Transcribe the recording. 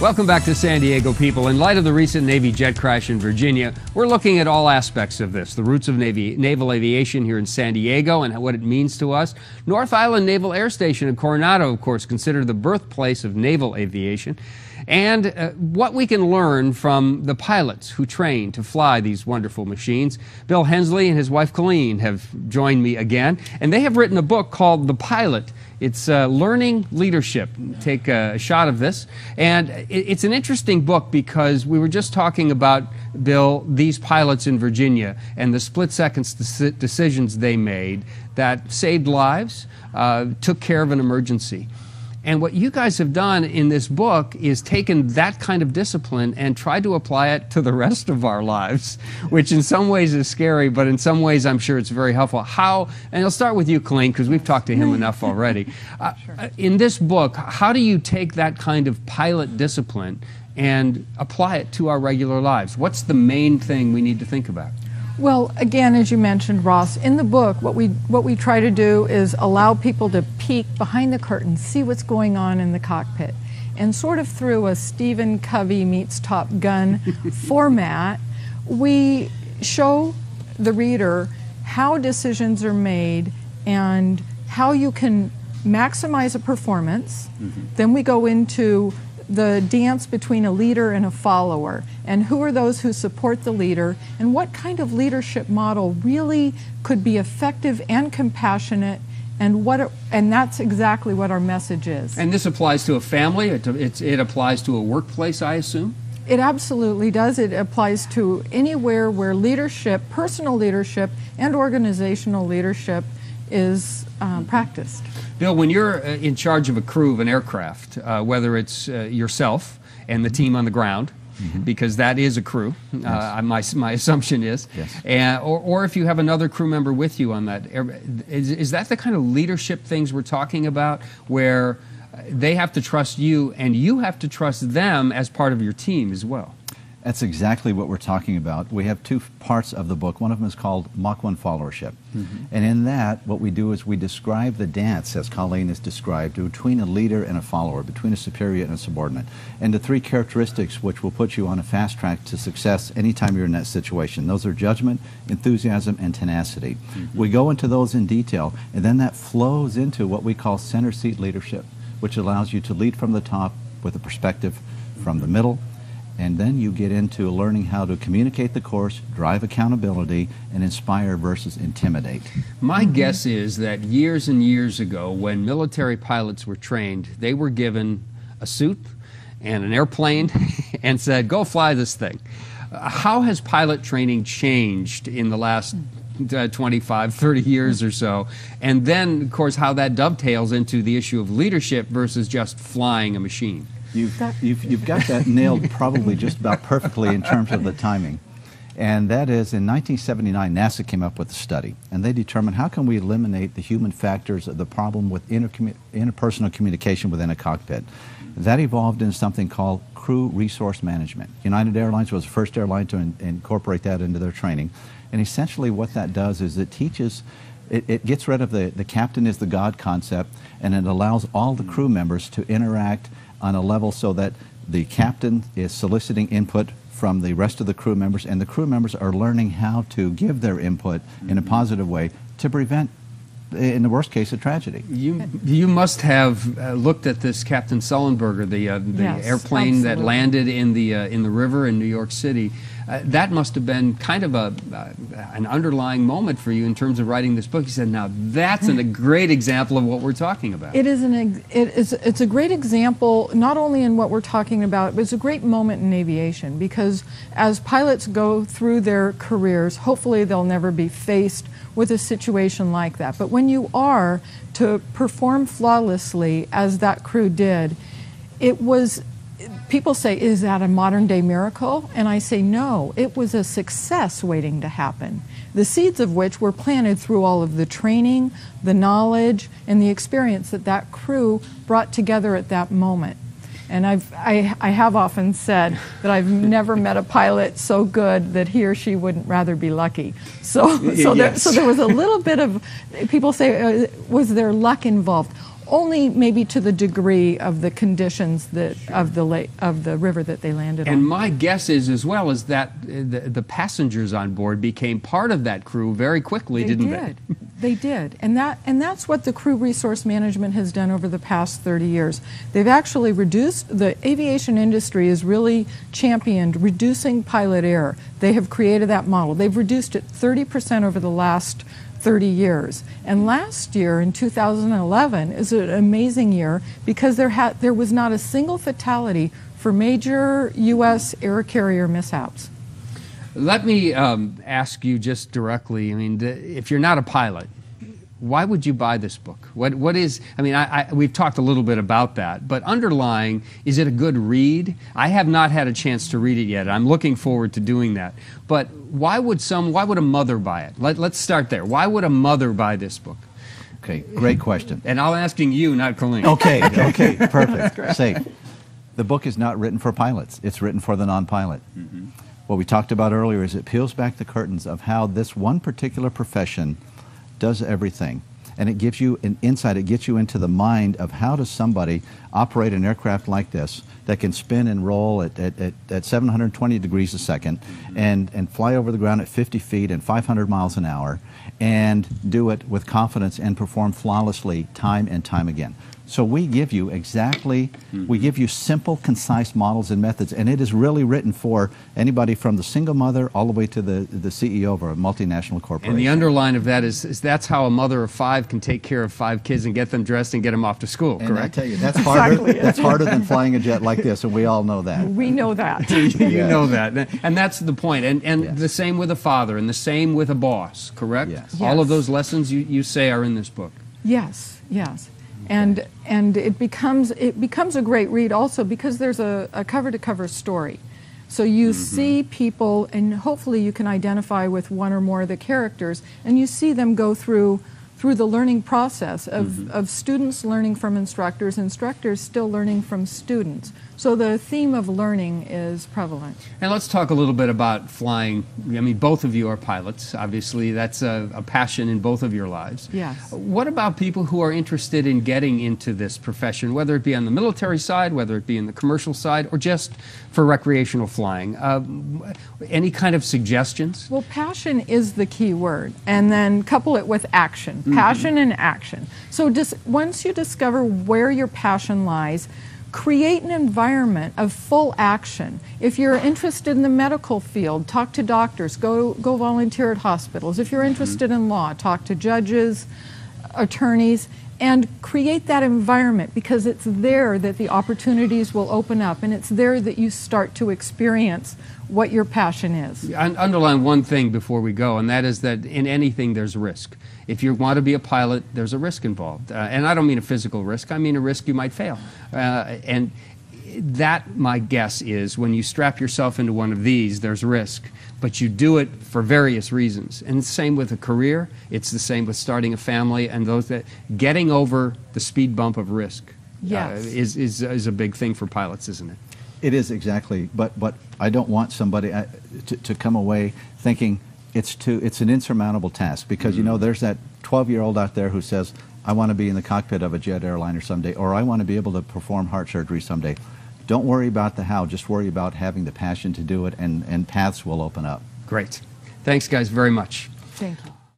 Welcome back to San Diego, people. In light of the recent Navy jet crash in Virginia, we're looking at all aspects of this. The roots of naval aviation here in San Diego and what it means to us. North Island Naval Air Station in Coronado, of course, considered the birthplace of naval aviation. And what we can learn from the pilots who train to fly these wonderful machines. Bill Hensley and his wife Colleen have joined me again, and they have written a book called The Pilot. It's Learning Leadership. Take a shot of this. And it's an interesting book because we were just talking about, Bill, these pilots in Virginia and the split-second decisions they made that saved lives, took care of an emergency. And what you guys have done in this book is taken that kind of discipline and tried to apply it to the rest of our lives, which in some ways is scary, but in some ways I'm sure it's very helpful. How, and I'll start with you, Colleen, because we've talked to him enough already. In this book, how do you take that kind of pilot discipline and apply it to our regular lives? What's the main thing we need to think about? Well, again, as you mentioned, Ross, in the book, what we try to do is allow people to peek behind the curtain, see what's going on in the cockpit. And sort of through a Stephen Covey meets Top Gun format, we show the reader how decisions are made and how you can maximize a performance. Then we go into the dance between a leader and a follower, and who are those who support the leader, and what kind of leadership model really could be effective and compassionate, and that's exactly what our message is. And this applies to a family, it applies to a workplace, I assume? It absolutely does. It applies to anywhere where leadership, personal leadership, and organizational leadership is practiced. Bill, when you're in charge of a crew of an aircraft, whether it's yourself and the team on the ground, because that is a crew, yes. My assumption is, yes. Or if you have another crew member with you on that, is that the kind of leadership things we're talking about, where they have to trust you and you have to trust them as part of your team as well? That's exactly what we're talking about. We have two parts of the book. One of them is called Mach 1 followership. And in that, what we do is we describe the dance, as Colleen has described, between a leader and a follower, between a superior and a subordinate, and the three characteristics which will put you on a fast track to success anytime you're in that situation. Those are judgment, enthusiasm, and tenacity. We go into those in detail, and then that flows into what we call center seat leadership, which allows you to lead from the top with a perspective from the middle. And then you get into learning how to communicate the course, drive accountability, and inspire versus intimidate. My guess is that years and years ago, when military pilots were trained, they were given a suit and an airplane and said, go fly this thing. How has pilot training changed in the last 25, 30 years or so? And then, of course, how that dovetails into the issue of leadership versus just flying a machine. You've got that nailed probably just about perfectly in terms of the timing. And that is, in 1979, NASA came up with a study, and they determined how can we eliminate the human factors of the problem with interpersonal communication within a cockpit. That evolved into something called crew resource management. United Airlines was the first airline to incorporate that into their training. And essentially what that does is it teaches, it gets rid of the captain is the God concept, and it allows all the crew members to interact on a level so that the captain is soliciting input from the rest of the crew members, and the crew members are learning how to give their input in a positive way to prevent, in the worst case, a tragedy. You must have looked at this Captain Sullenberger, the yes, airplane absolutely. that landed in the river in New York City. That must have been kind of an underlying moment for you in terms of writing this book. You said, now that's a great example of what we're talking about. It's a great example, not only in what we're talking about, but it's a great moment in aviation, because as pilots go through their careers, hopefully they'll never be faced with a situation like that. But when you are to perform flawlessly, as that crew did, it was, people say, is that a modern day miracle? And I say, no, it was a success waiting to happen. The seeds of which were planted through all of the training, the knowledge, and the experience that that crew brought together at that moment. And I have often said that I've never met a pilot so good that he or she wouldn't rather be lucky. So there was a little bit of, people say, was there luck involved? only maybe to the degree of the conditions that of the river that they landed on. And my guess is as well is that the passengers on board became part of that crew very quickly, didn't they? They did, and that's what the crew resource management has done over the past 30 years. They've actually reduced, the aviation industry has really championed reducing pilot error. They have created that model. They've reduced it 30% over the last 30 years. And last year, in 2011, is an amazing year because there was not a single fatality for major U.S. air carrier mishaps. Let me ask you just directly, I mean, if you're not a pilot, why would you buy this book? What is, I mean, we've talked a little bit about that, but underlying, is it a good read? I have not had a chance to read it yet. I'm looking forward to doing that. But why would a mother buy it? Let's start there. Why would a mother buy this book? Okay, great question. And I'm asking you, not Colleen. Okay, okay, perfect. Safe. The book is not written for pilots. It's written for the non-pilot. Mm-hmm. What we talked about earlier is it peels back the curtains of how this one particular profession does everything. And it gives you an insight, it gets you into the mind of how does somebody operate an aircraft like this that can spin and roll at 720 degrees a second and fly over the ground at 50 feet and 500 miles an hour and do it with confidence and perform flawlessly time and time again. So we give you we give you simple, concise models and methods, and it is really written for anybody from the single mother all the way to the CEO of a multinational corporation. And the underline of that is that's how a mother of 5 can take care of 5 kids and get them dressed and get them off to school, and correct? I tell you, that's harder, that's harder than flying a jet like this, and we all know that. We know that. You know that. And that's the point. And Yes. the same with a father and the same with a boss, correct? Yes. All of those lessons you say are in this book. Yes, yes. And it becomes a great read also because there's a cover-to-cover story. So you see people, and hopefully you can identify with one or more of the characters, and you see them go through the learning process of students learning from instructors, instructors still learning from students. So the theme of learning is prevalent. And let's talk a little bit about flying. I mean, both of you are pilots. Obviously, that's a passion in both of your lives. Yes. What about people who are interested in getting into this profession, whether it be on the military side, whether it be in the commercial side, or just for recreational flying? Any kind of suggestions? Well, passion is the key word, and then couple it with action. Passion and action. So just once you discover where your passion lies, create an environment of full action. If you're interested in the medical field, talk to doctors, go volunteer at hospitals. If you're interested in law, talk to judges, attorneys, and create that environment because it's there that the opportunities will open up and it's there that you start to experience what your passion is. Underline one thing before we go, and that is that in anything there's risk. If you want to be a pilot, there's a risk involved. And I don't mean a physical risk, I mean a risk you might fail. And that, my guess, is when you strap yourself into one of these, there's risk. But you do it for various reasons. And the same with a career, it's the same with starting a family, and those that getting over the speed bump of risk is a big thing for pilots, isn't it? It is, exactly. But I don't want somebody to come away thinking it's an insurmountable task, because you know there's that 12-year-old out there who says, I want to be in the cockpit of a jet airliner someday, or I want to be able to perform heart surgery someday. Don't worry about the how, just worry about having the passion to do it, and paths will open up. Great. Thanks, guys, very much. Thank you.